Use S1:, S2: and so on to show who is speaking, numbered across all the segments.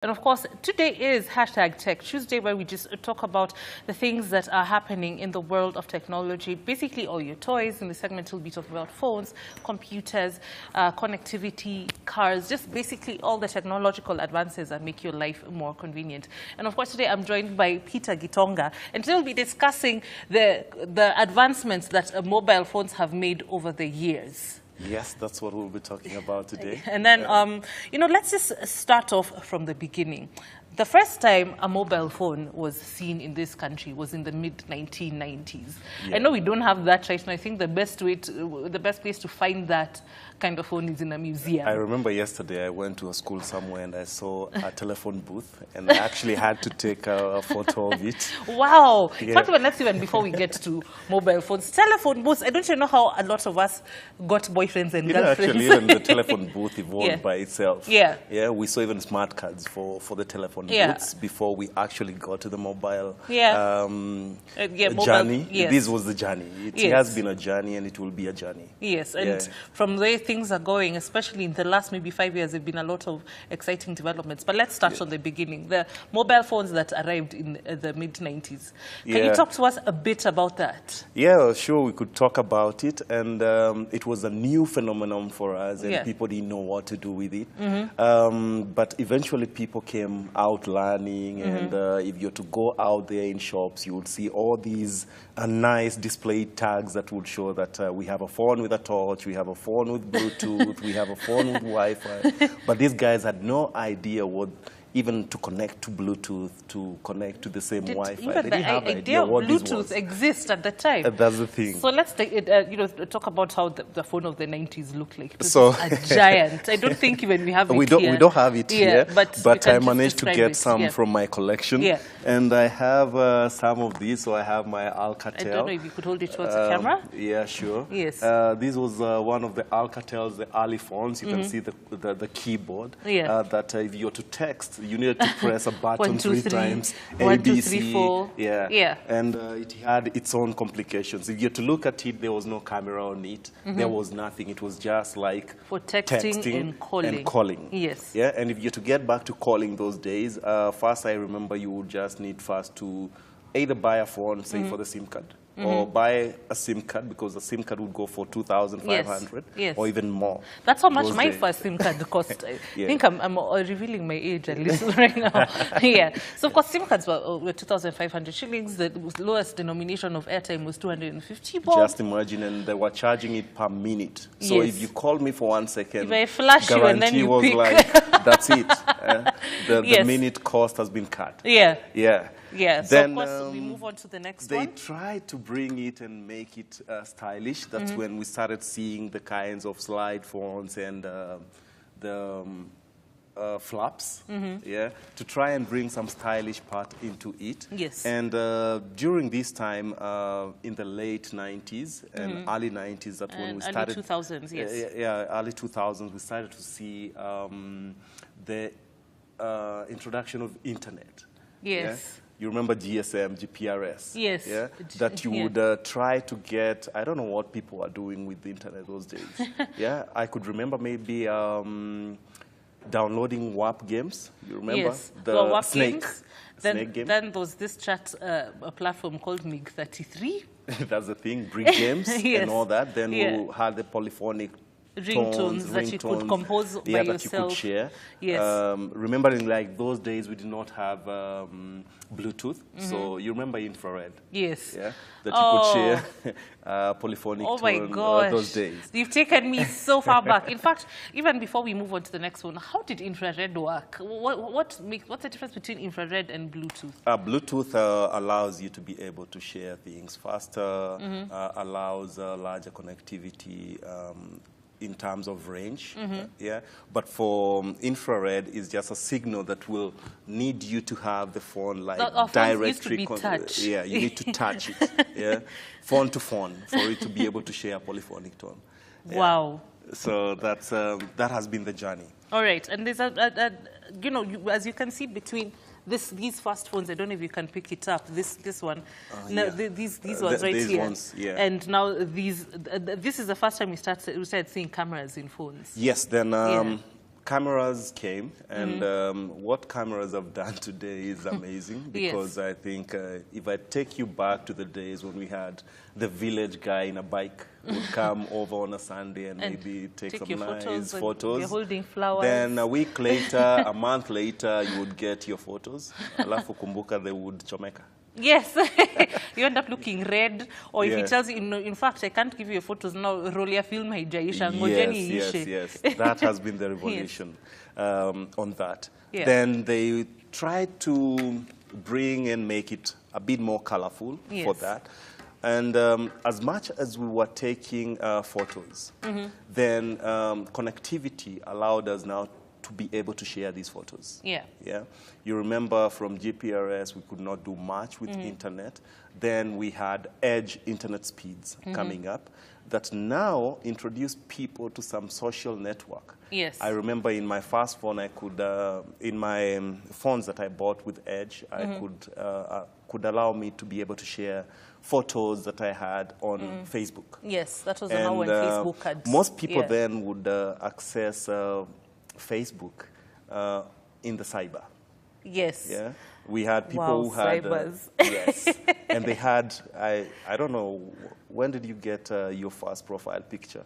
S1: And of course, today is #Tech Tuesday, where we just talk about the things that are happening in the world of technology. Basically, all your toys. In the segment, we'll be talking about phones, computers, connectivity, cars, just basically all the technological advances that make your life more convenient. And of course, today I'm joined by Peter Gitonga, and today we'll be discussing the advancements that mobile phones have made over the years.
S2: Yes, that's what we'll be talking about today.
S1: And then, let's just start off from the beginning. The first time a mobile phone was seen in this country was in the mid-1990s. Yeah. I know we don't have that right now. I think the best place to find that kind of phone is in a museum.
S2: I remember yesterday I went to a school somewhere and I saw a telephone booth, and I actually had to take a photo of it.
S1: Wow. Yeah. But let's even before we get to mobile phones, telephone booths. I don't know how a lot of us got boyfriends and girlfriends.
S2: Actually, even the telephone booth evolved by itself.
S1: Yeah.
S2: Yeah. We saw even smart cards for the telephone booths before we actually got to the mobile journey.
S1: Yes.
S2: This was the journey. It has been a journey, and it will be a journey.
S1: Yes, and from the way things are going, especially in the last maybe 5 years, there have been a lot of exciting developments. But let's start from the beginning. The mobile phones that arrived in the mid-90s. Can you talk to us a bit about that?
S2: Yeah, sure, we could talk about it. And it was a new phenomenon for us, and people didn't know what to do with it. But eventually people came out learning, and if you're to go out there in shops, you would see all these nice display tags that would show that we have a phone with a torch, we have a phone with Bluetooth, we have a phone with Wi-Fi. But these guys had no idea what even to connect to Bluetooth, to connect to the same Wi-Fi.
S1: Even the idea of Bluetooth exists at the time.
S2: That's the thing.
S1: So let's talk about how the phone of the 90s looked like. It was a giant. I don't think even we have it here.
S2: We don't have it here, but I managed to get some from my collection.
S1: Yeah.
S2: And I have some of these. So I have my Alcatel.
S1: I don't know if you could hold it towards the camera.
S2: Yeah, sure.
S1: Yes.
S2: This was one of the Alcatels, the early phones. You can see the keyboard.
S1: Yeah.
S2: That if you're to text, you needed to press a button
S1: 1, 2, 3
S2: times.
S1: A, 1, 2,
S2: B,
S1: 3,
S2: C.
S1: 4.
S2: Yeah. And it had its own complications. If you're to look at it, there was no camera on it. There was nothing. It was just like
S1: for texting and calling. Yes.
S2: Yeah. And if you're to get back to calling those days, first I remember you would just need first to either buy a phone, say for the SIM card, or buy a SIM card, because the SIM card would go for 2,500 or even more.
S1: That's how much my first SIM card cost. I think I'm revealing my age a little right now. So of course SIM cards were 2,500 shillings. The lowest denomination of airtime was 250 bob.
S2: Just imagine, and they were charging it per minute. So if you call me for 1 second,
S1: if I flash you and then you
S2: was
S1: pick.
S2: Like, that's it. The minute cost has been cut.
S1: Yeah, so
S2: then,
S1: of course we move on to the next
S2: one.
S1: They
S2: tried to bring it and make it stylish. That's when we started seeing the kinds of slide phones and the flaps, to try and bring some stylish part into it.
S1: Yes.
S2: And during this time, in the late 90s and early 90s, that's when we started.
S1: Early 2000s, yes.
S2: Early 2000s, we started to see the introduction of internet.
S1: Yes.
S2: You remember GSM, GPRS?
S1: Yes.
S2: Yeah? That you would try to get, I don't know what people were doing with the internet those days. I could remember maybe downloading WAP games. You remember?
S1: Yes.
S2: The
S1: WAP
S2: snake.
S1: Games.
S2: Snake game.
S1: Then there was this chat a platform called MiG33.
S2: That's the thing, Brick Games and all that. Then we had the polyphonic
S1: ringtones that you could compose by yourself.
S2: That you could share.
S1: Yes.
S2: Remembering like those days we did not have Bluetooth, so you remember infrared.
S1: Yes.
S2: Yeah. That you could share polyphonic
S1: Oh my gosh.
S2: those days.
S1: You've taken me so far back. In fact, even before we move on to the next one, how did infrared work? What's the difference between infrared and Bluetooth?
S2: Bluetooth allows you to be able to share things faster, allows larger connectivity, in terms of range, but for infrared is just a signal that will need you to have the phone like directly. You need to touch it, phone to phone, for it to be able to share a polyphonic tone.
S1: Wow.
S2: So that's that has been the journey.
S1: All right, and there's as you can see between these first phones, I don't know if you can pick it up. This one, these ones right here, ones, and now these. This is the first time we started seeing cameras in phones.
S2: Yes, then cameras came, and what cameras have done today is amazing because I think if I take you back to the days when we had the village guy in a bike would come over on a Sunday and maybe take some nice photos.
S1: You're holding flowers.
S2: Then a week later, a month later, you would get your photos. Alafu kumbuka they would chomeka.
S1: Yes, you end up looking red, or if he tells you, in fact, I can't give you your photos now, roll your film,
S2: yes. That has been the revolution on that.
S1: Yeah.
S2: Then they tried to bring and make it a bit more colorful for that. And as much as we were taking photos, then connectivity allowed us now to be able to share these photos. Yeah. You remember from GPRS, we could not do much with internet. Then we had edge internet speeds coming up that now introduce people to some social network.
S1: Yes.
S2: I remember in my first phone, I could, in my phones that I bought with Edge, I could allow me to be able to share photos that I had on Facebook.
S1: Yes, that was the one when Facebook had.
S2: Most people then would access Facebook in the cyber.
S1: Yes.
S2: Yeah. We had people who had yes, and they had I don't know, when did you get your first profile picture?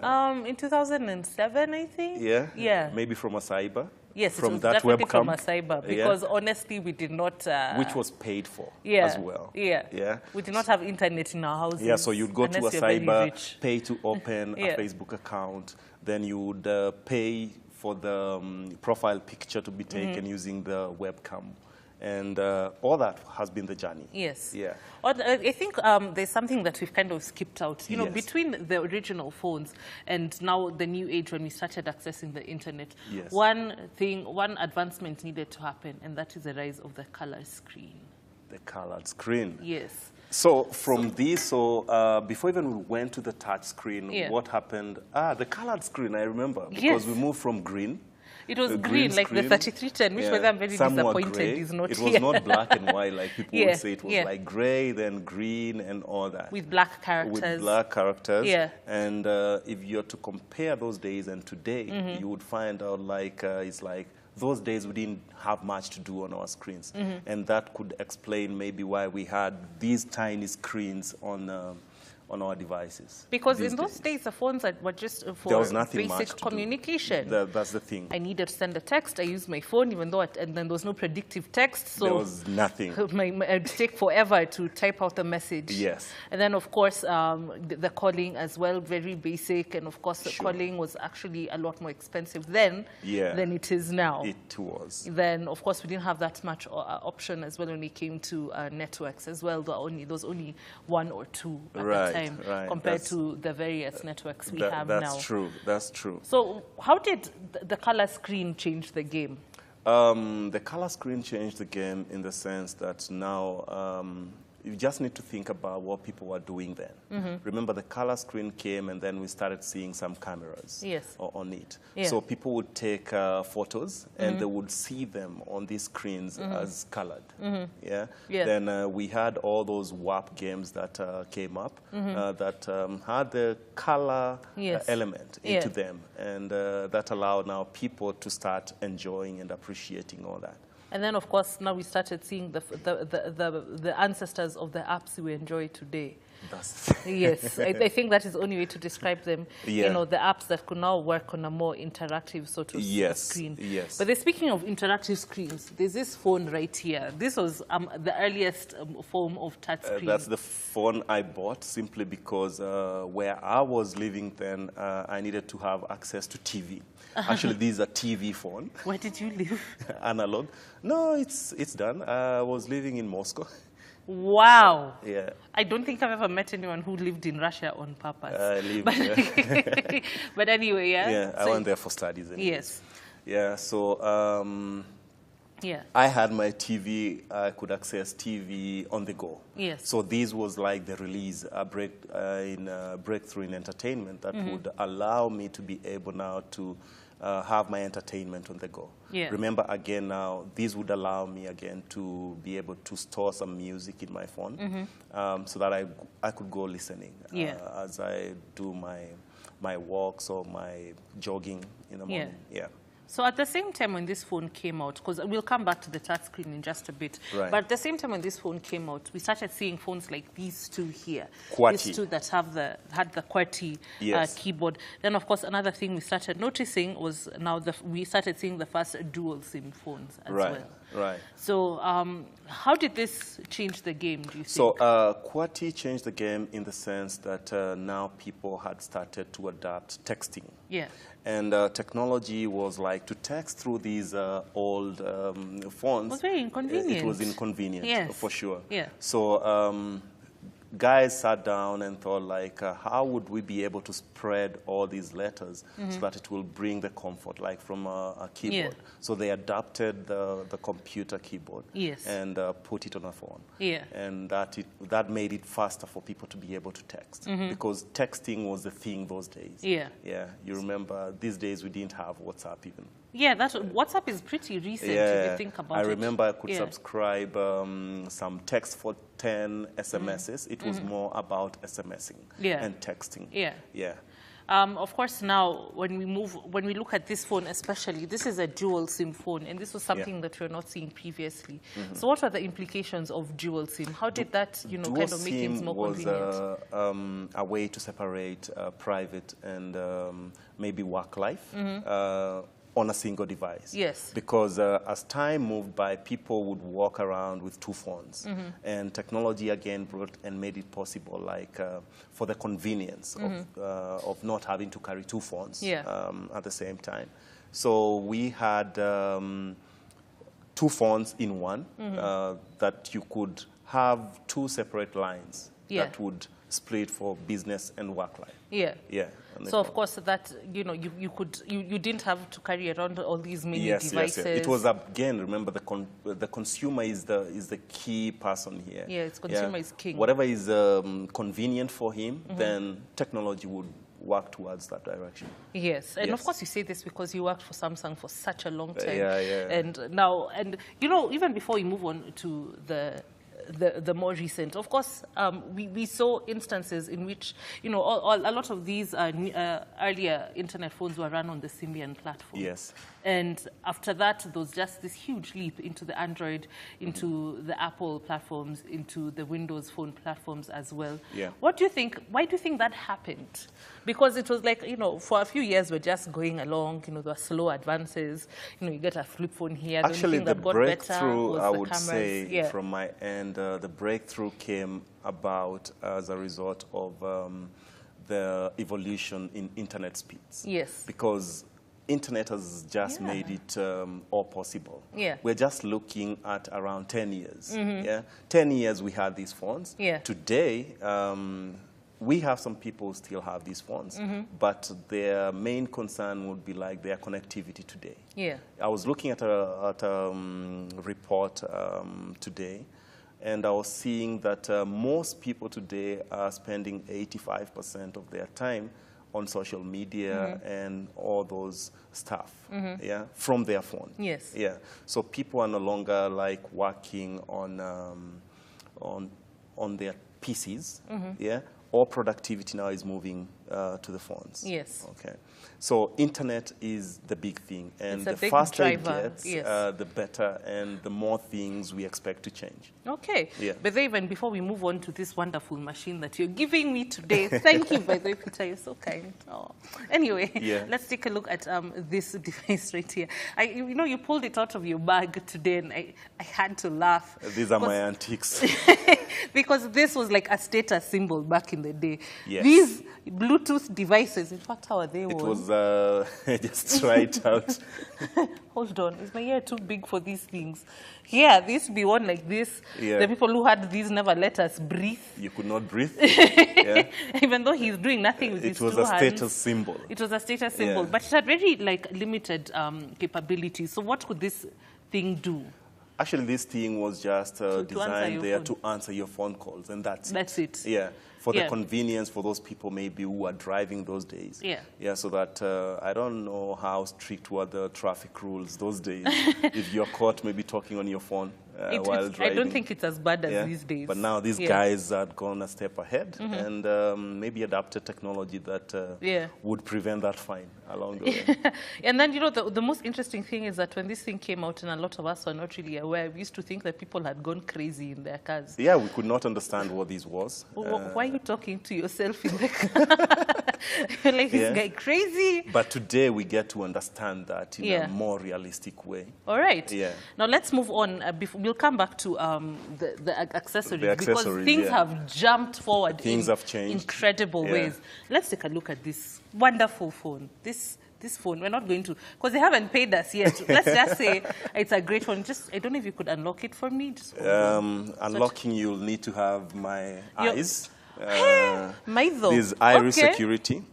S1: In 2007, I think.
S2: Yeah.
S1: Yeah.
S2: Maybe from a cyber.
S1: Yes,
S2: from
S1: it was
S2: that
S1: definitely
S2: webcam.
S1: from a cyber because honestly we did not.
S2: Which was paid for as well.
S1: Yeah. We did not have internet in our houses.
S2: Yeah, so you'd go to a cyber, pay to open a Facebook account, then you would pay for the profile picture to be taken using the webcam. And all that has been the journey.
S1: Yes.
S2: Yeah.
S1: I think there's something that we've kind of skipped out. You know, between the original phones and now the new age when we started accessing the internet, one advancement needed to happen, and that is the rise of the color screen. The
S2: colored screen.
S1: Yes.
S2: So from this, before even we went to the touch screen, what happened? The colored screen, I remember, because we moved from green.
S1: It was green, like the 3310, which I'm very disappointed is not here.
S2: It was not black and white like people would say. It was like gray, then green, and all that.
S1: With black characters.
S2: With black characters. Yeah. And if you're to compare those days and today, you would find out like it's like those days we didn't have much to do on our screens. And that could explain maybe why we had these tiny screens on our devices.
S1: Because in those days, the phones were just for basic communication.
S2: That's the thing.
S1: I needed to send a text. I used my phone, even though and then there was no predictive text. So
S2: there was nothing.
S1: It would take forever to type out the message.
S2: Yes.
S1: And then, of course, the calling as well, very basic. And, of course, the calling was actually a lot more expensive then than it is now.
S2: It was.
S1: Then, of course, we didn't have that much option as well when it came to networks as well. There was only one or two at the time. Compared to the various networks we have now.
S2: That's true. That's true.
S1: So how did the color screen change the game?
S2: The color screen changed the game in the sense that now you just need to think about what people were doing then. Remember, the color screen came, and then we started seeing some cameras on it. So people would take photos, and they would see them on these screens as colored. Then we had all those WAP games that came up that had the color element into them, and that allowed now people to start enjoying and appreciating all that.
S1: And then, of course, now we started seeing the ancestors of the apps we enjoy today. Yes, I think that is the only way to describe them. You know, the apps that could now work on a more interactive sort of screen. But speaking of interactive screens, there's this phone right here. This was the earliest form of touch screen.
S2: That's the phone I bought simply because where I was living then, I needed to have access to TV. Actually, this is a TV phone.
S1: Where did you live?
S2: Analog. No, it's done. I was living in Moscow.
S1: Wow.
S2: Yeah.
S1: I don't think I've ever met anyone who lived in Russia on purpose.
S2: I lived
S1: but anyway,
S2: Yeah, I went there for studies. Anyways.
S1: Yes.
S2: Yeah, so I had my TV, I could access TV on the go.
S1: Yes.
S2: So this was like the release, a breakthrough in entertainment that would allow me to be able now to have my entertainment on the go. Remember, again, now, this would allow me, again, to be able to store some music in my phone so that I could go listening as I do my walks or my jogging in the morning.
S1: So at the same time when this phone came out, because we'll come back to the touch screen in just a bit,
S2: right.
S1: but at the same time when this phone came out, we started seeing phones like these two here.
S2: QWERTY.
S1: These two that had the QWERTY
S2: yes.
S1: keyboard. Then, of course, another thing we started noticing was now we started seeing the first dual SIM phones as
S2: right.
S1: well.
S2: Right.
S1: So how did this change the game, do you think?
S2: So QWERTY changed the game in the sense that now people had started to adapt texting.
S1: Yeah.
S2: And technology was like to text through these old phones.
S1: It was very inconvenient.
S2: It was inconvenient,
S1: yes.
S2: for sure.
S1: Yeah.
S2: So guys sat down and thought, like, how would we be able to spread all these letters so that it will bring the comfort, like from a keyboard?
S1: Yeah.
S2: So they adapted the computer keyboard
S1: yes.
S2: and put it on a phone.
S1: Yeah.
S2: And that made it faster for people to be able to text because texting was the thing those days.
S1: Yeah.
S2: Yeah. You remember these days we didn't have WhatsApp even.
S1: Yeah, WhatsApp is pretty recent if you think about it.
S2: I remember I could subscribe some text for 10 SMSs. It was more about SMSing and texting.
S1: Yeah.
S2: Yeah.
S1: Of course, now when we look at this phone especially, this is a dual SIM phone, and this was something that we were not seeing previously. So what are the implications of dual SIM? How did that, kind of make things more convenient?
S2: Dual SIM was a way to separate private and maybe work life. On a single device.
S1: Yes.
S2: Because as time moved by, people would walk around with two phones. And technology again brought and made it possible, like for the convenience of not having to carry two phones at the same time. So we had two phones in one that you could have two separate lines that would split for business and work life. Yeah. Yeah.
S1: So of course that you didn't have to carry around all these many devices.
S2: Yes. It was again. Remember, the consumer is the key person here.
S1: Yeah, it's consumer is king.
S2: Whatever is convenient for him, then technology would work towards that direction.
S1: Yes, and of course you say this because you worked for Samsung for such a long time.
S2: Yeah.
S1: And now, even before we move on to the more recent. Of course, we saw instances in which, a lot of these earlier internet phones were run on the Symbian platform.
S2: Yes.
S1: And after that, there was just this huge leap into the Android, into the Apple platforms, into the Windows Phone platforms as well.
S2: Yeah.
S1: What do you think? Why do you think that happened? Because it was like, for a few years we're just going along. There were slow advances. You get a flip phone here.
S2: Actually, the breakthrough, I would
S1: cameras.
S2: say, from my end, the breakthrough came about as a result of the evolution in internet speeds.
S1: Yes.
S2: Because internet has just made it all possible.
S1: Yeah.
S2: We're just looking at around 10 years. Yeah. 10 years we had these phones.
S1: Yeah.
S2: Today, we have some people who still have these phones, but their main concern would be like their connectivity today.
S1: Yeah.
S2: I was looking at a report today, and I was seeing that most people today are spending 85% of their time on social media and all those stuff, from their phone.
S1: Yes.
S2: Yeah. So people are no longer like working on their PCs. Yeah. All productivity now is moving to the phones.
S1: Yes.
S2: Okay. So internet is the big thing, and the
S1: big
S2: faster
S1: driver.
S2: it gets, the better, and the more things we expect to change.
S1: Okay.
S2: Yeah.
S1: But even before we move on to this wonderful machine that you're giving me today, thank you, by the way, Peter, you're so kind. Oh. Anyway, let's take a look at this device right here. You pulled it out of your bag today, and I had to laugh.
S2: These are my antiques.
S1: Because this was like a status symbol back in the day.
S2: Yes.
S1: These Bluetooth devices, in fact, how are they?
S2: It was just try it out.
S1: Hold on, is my ear too big for these things? Yeah, they used to be one like this.
S2: Yeah.
S1: The people who had these never let us breathe.
S2: You could not breathe. Yeah.
S1: Even though he's doing nothing with his two hands.
S2: It was a status symbol.
S1: It was a status symbol, but it had very limited capabilities. So what could this thing do?
S2: Actually, this thing was just designed there to answer your phone calls, and that's it.
S1: That's it.
S2: Yeah. for the convenience for those people maybe who are driving those days. Yeah, so that I don't know how strict were the traffic rules those days. If you're caught maybe talking on your phone while driving.
S1: I don't think it's as bad as these days.
S2: But now these guys had gone a step ahead and maybe adapted technology that would prevent that fine along the way.
S1: And then, you know, the most interesting thing is that when this thing came out and a lot of us were not really aware, we used to think that people had gone crazy in their cars.
S2: Yeah, we could not understand what this was.
S1: Why are you talking to yourself in the car? You're like, this guy crazy?
S2: But today we get to understand that in a more realistic way.
S1: All right. Yeah. Now let's move on. We'll come back to the accessories. Because things have jumped forward.
S2: Things have changed.
S1: Incredible ways. Let's take a look at this wonderful phone. This phone, we're not going to, because they haven't paid us yet. Let's just say it's a great phone. I don't know if you could unlock it for me. Just
S2: unlocking, you'll need to have my eyes.
S1: There's
S2: iris security.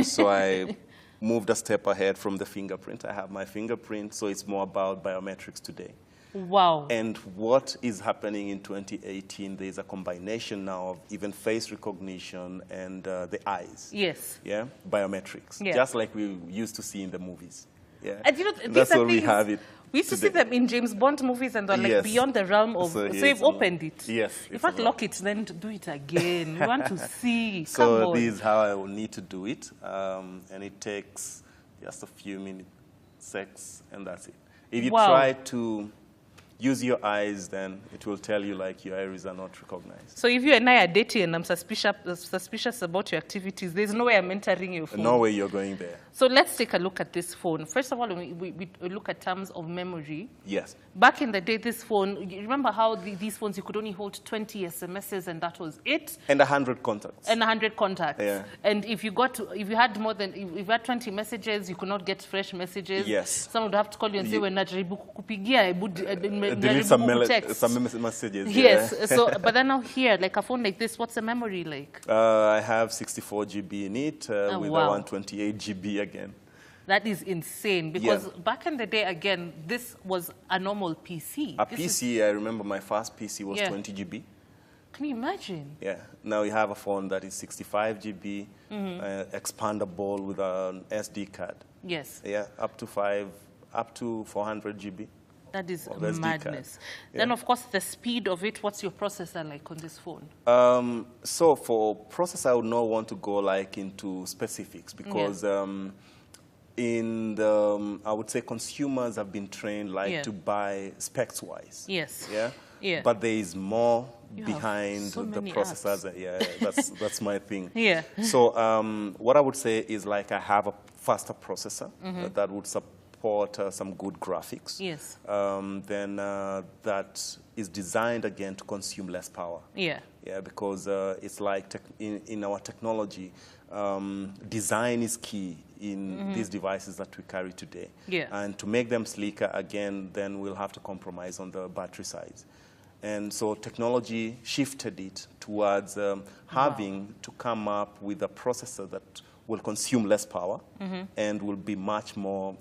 S2: So I moved a step ahead from the fingerprint. I have my fingerprint, so it's more about biometrics today.
S1: Wow.
S2: And what is happening in 2018, there's a combination now of even face recognition and the eyes.
S1: Yes.
S2: Yeah, biometrics. Yeah. Just like we used to see in the movies. Yeah.
S1: And you know,
S2: that's where we have it.
S1: We used to see them in James Bond movies and they're like beyond the realm of, so you've opened it.
S2: Yes.
S1: In fact, lock it, then do it again. We want to see.
S2: So this is how I will need to do it. And it takes just a few minutes, and that's it. If you try to use your eyes, then it will tell you like your iris are not recognized.
S1: So if you and I are dating and I'm suspicious about your activities, there's no way I'm entering your phone.
S2: No way you're going there.
S1: So let's take a look at this phone. First of all, we look at terms of memory.
S2: Yes.
S1: Back in the day, this phone, you remember how these phones, you could only hold 20 SMSs and that was it?
S2: And 100 contacts.
S1: And 100 contacts.
S2: Yeah.
S1: And if you had more than, if you had 20 messages, you could not get fresh messages.
S2: Yes.
S1: Someone would have to call you and say, "Najaribu kukupigia,
S2: delete some messages.
S1: Yes. So, but then now here, like a phone like this, what's the memory like?
S2: I have 64 GB in it with a 128 GB again.
S1: That is insane because back in the day, again, this was a normal PC.
S2: I remember my first PC was 20 GB.
S1: Can you imagine?
S2: Yeah. Now you have a phone that is 65 GB, expandable with an SD card.
S1: Yes.
S2: Yeah, up to 400 GB.
S1: That is madness. Then, of course, the speed of it, what's your processor like on this phone?
S2: So for processor, I would not want to go like into specifics because I would say consumers have been trained like to buy specs-wise.
S1: Yes.
S2: Yeah?
S1: Yeah.
S2: But there is more behind the processors.
S1: Apps.
S2: Yeah, that's my thing.
S1: Yeah.
S2: So what I would say is like I have a faster processor that would support some good graphics.
S1: Yes.
S2: Then that is designed again to consume less power.
S1: Yeah.
S2: Yeah, because it's like in our technology, design is key in these devices that we carry today.
S1: Yeah.
S2: And to make them sleeker again, then we'll have to compromise on the battery size. And so technology shifted it towards having to come up with a processor that will consume less power and will be much more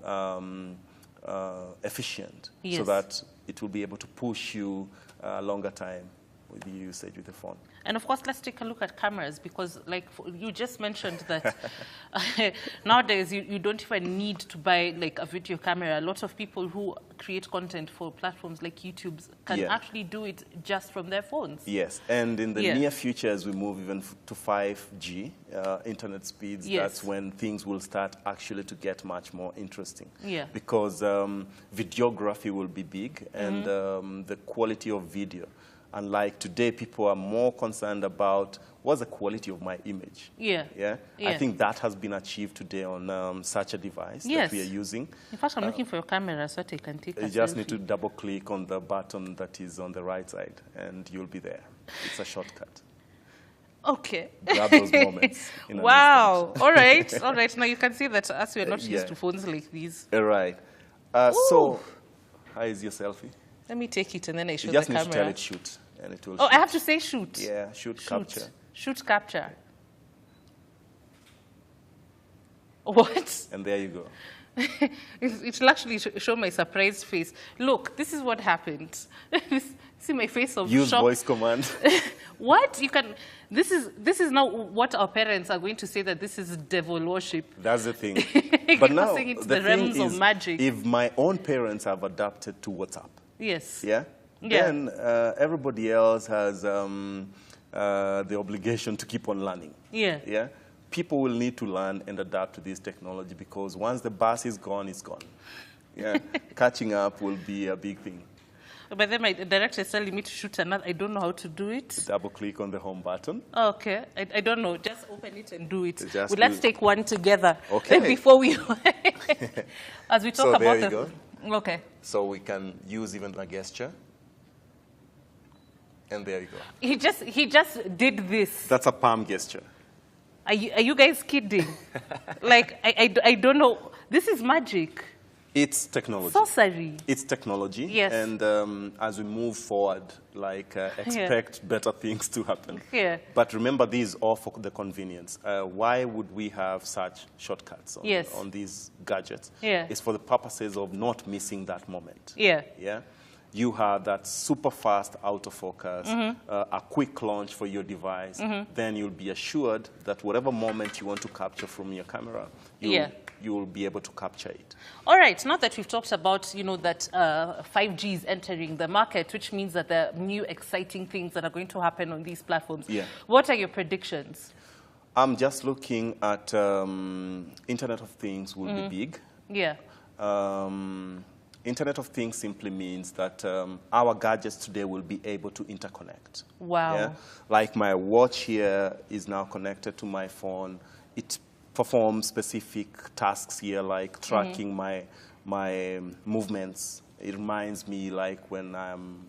S2: efficient so that it will be able to push you a longer time with the usage with the phone.
S1: And of course, let's take a look at cameras because like you just mentioned that nowadays you don't even need to buy like a video camera. A lot of people who create content for platforms like YouTube can actually do it just from their phones.
S2: Yes, and in the near future as we move even to 5G internet speeds, that's when things will start actually to get much more interesting. Yeah. Because videography will be big and the quality of video. Unlike today, people are more concerned about what's the quality of my image. Yeah. I think that has been achieved today on such a device that we are using.
S1: In fact, I'm looking for your camera so that I can take a selfie.
S2: You just need to double click on the button that is on the right side and you'll be there. It's a shortcut.
S1: Okay.
S2: Grab those moments.
S1: Wow. All right. All right. Now you can see that us, we're not used to phones like these.
S2: All right. So, how is your selfie?
S1: Let me take it and then I show
S2: the camera. You just need to tell it shoot. And it will
S1: shoot. I have to say shoot.
S2: Yeah, shoot capture.
S1: Shoot capture. What?
S2: And there you go.
S1: It will actually show my surprised face. Look, this is what happened. See my face of
S2: Use
S1: shock.
S2: voice command.
S1: What? You can... This is now what our parents are going to say, that this is devil worship.
S2: That's the thing. But now,
S1: it's
S2: the
S1: the realms
S2: thing
S1: of
S2: is,
S1: magic.
S2: if my own parents have adapted to WhatsApp,
S1: Yes.
S2: yeah, then everybody else has the obligation to keep on learning.
S1: Yeah.
S2: Yeah. People will need to learn and adapt to this technology, because once the bus is gone, it's gone. Yeah. Catching up will be a big thing.
S1: But then my director is telling me to shoot another. I don't know how to do it.
S2: Double click on the home button.
S1: Okay. I don't know. Just open it and do it.
S2: Just
S1: Let's take one together.
S2: Okay.
S1: Before we... As we talk
S2: So
S1: about...
S2: there you go.
S1: Okay.
S2: So we can use even a gesture. And there you go.
S1: He just did this.
S2: That's a palm gesture.
S1: Are you guys kidding? Like, I don't know. This is magic.
S2: It's technology.
S1: Sorcery.
S2: It's technology.
S1: Yes.
S2: And as we move forward, like, expect better things to happen.
S1: Yeah.
S2: But remember, these are for the convenience. Why would we have such shortcuts on these gadgets?
S1: Yeah.
S2: It's for the purposes of not missing that moment.
S1: Yeah.
S2: Yeah. You have that super fast autofocus, a quick launch for your device. Then you'll be assured that whatever moment you want to capture from your camera, you'll be able to capture it.
S1: All right. Now that we've talked about, that 5G is entering the market, which means that there are new exciting things that are going to happen on these platforms.
S2: Yeah.
S1: What are your predictions?
S2: I'm just looking at Internet of Things will be big.
S1: Yeah.
S2: Internet of Things simply means that our gadgets today will be able to interconnect.
S1: Wow.
S2: Yeah? Like my watch here is now connected to my phone. It performs specific tasks here, like tracking my movements. It reminds me, like, when I'm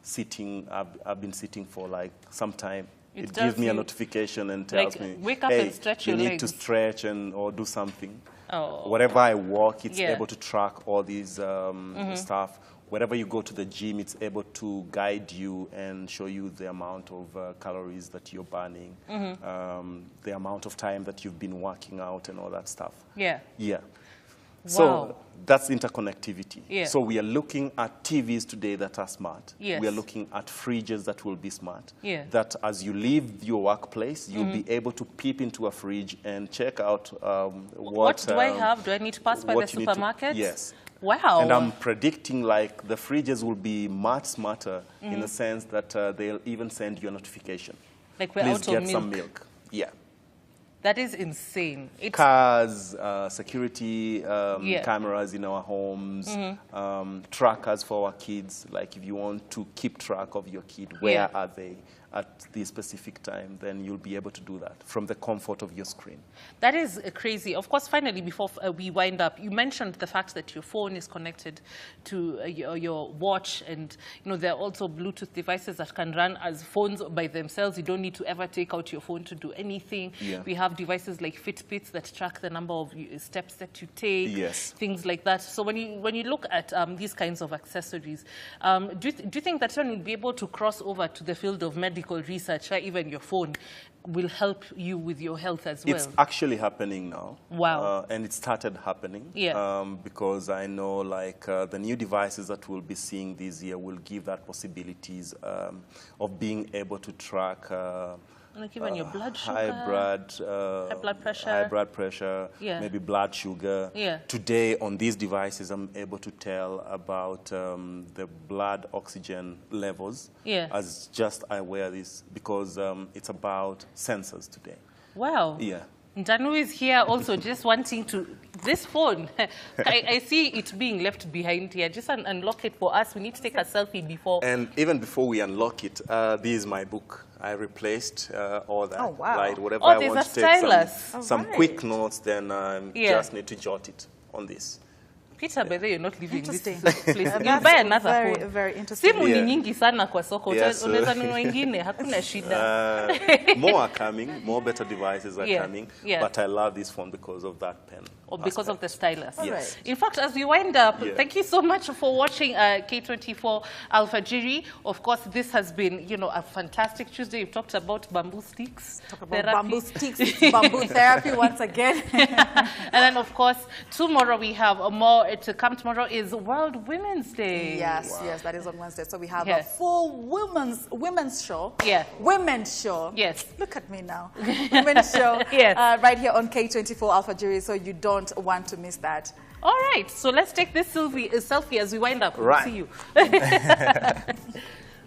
S2: sitting, I've been sitting for like some time. It gives me a notification and tells me,
S1: wake up
S2: hey,
S1: and stretch
S2: you
S1: your
S2: need
S1: legs.
S2: to stretch or do something.
S1: Oh.
S2: Wherever I walk, it's able to track all these stuff. Wherever you go to the gym, it's able to guide you and show you the amount of calories that you're burning, the amount of time that you've been working out and all that stuff. Yeah. Yeah. So that's interconnectivity. Yeah. So we are looking at TVs today that are smart. Yes. We are looking at fridges that will be smart. Yeah. That as you leave your workplace, you'll be able to peep into a fridge and check out what
S1: do I have? Do I need to pass by the supermarket?
S2: Yes.
S1: Wow.
S2: And I'm predicting, like, the fridges will be much smarter in the sense that they'll even send you a notification.
S1: Like, we're out of milk.
S2: Please get some milk. Yeah.
S1: That is insane.
S2: Cars, security cameras in our homes, trackers for our kids. Like, if you want to keep track of your kid, where are they at the specific time, then you'll be able to do that from the comfort of your screen.
S1: That is crazy. Of course, finally, before we wind up, you mentioned the fact that your phone is connected to your watch, and there are also Bluetooth devices that can run as phones by themselves. You don't need to ever take out your phone to do anything. Yeah. We have devices like Fitbits that track the number of steps that you take, things like that. So when you look at these kinds of accessories, do you think that one will be able to cross over to the field of medical research, where even your phone will help you with your health as well?
S2: It's actually happening now.
S1: Wow.
S2: And it started happening.
S1: Yeah.
S2: Because I know, like, the new devices that we'll be seeing this year will give that possibilities of being able to track
S1: like even your blood sugar,
S2: high blood pressure, maybe blood sugar. Yeah. Today on these devices, I'm able to tell about the blood oxygen levels as just I wear this, because it's about sensors today.
S1: Wow.
S2: Yeah.
S1: Ndanu is here also just wanting to, this phone, I see it being left behind here. Just unlock it for us. We need to take a selfie before.
S2: And even before we unlock it, this is my book. I replaced all that.
S1: Oh, wow.
S2: Like, whatever I want to take some quick notes, then I just need to jot it on this.
S1: Peter, by the way, you're not leaving this place.
S3: Interesting.
S1: You'll buy another phone.
S3: Very interesting.
S1: Simu ni nyingi sana kwa soko. Unaweza nunua ingine, hakuna shida.
S2: More are coming, more better devices are coming, but I love this phone because of that pen.
S1: Or because of the stylus.
S2: Yes.
S1: In fact, as we wind up, thank you so much for watching K24 Alfajiri. Of course, this has been, you know, a fantastic Tuesday. You've talked about bamboo sticks.
S3: Talk about bamboo sticks, bamboo therapy once again.
S1: And then, of course, tomorrow we have more to come. Tomorrow is World Women's Day.
S3: Yes, yes, that is on Wednesday. So we have a full women's show.
S1: Yeah.
S3: Women's show.
S1: Yes.
S3: Look at me now. Women's show.
S1: Yes.
S3: Right here on K24 Alfajiri. So you don't want to miss that.
S1: All right. So let's take this selfie as we wind up.
S2: Right.
S1: We'll see you.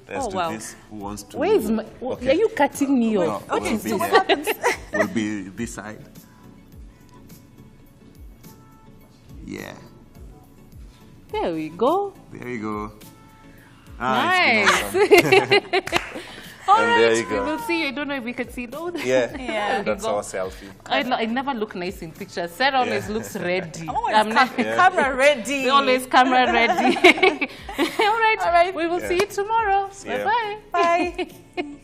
S2: Let's do this. Who wants to?
S1: Where is my... Are you cutting me off?
S2: No,
S3: okay, so what happens?
S2: Will be this side. Yeah.
S1: There we go.
S2: There you go.
S1: Nice. All right, there you go. We will see you. I don't know if we can see those.
S2: Yeah, that's our selfie.
S1: I never look nice in pictures. Sarah always looks ready.
S3: I'm always camera ready.
S1: Always camera ready. All right. We will see you tomorrow. Bye-bye.
S3: Bye.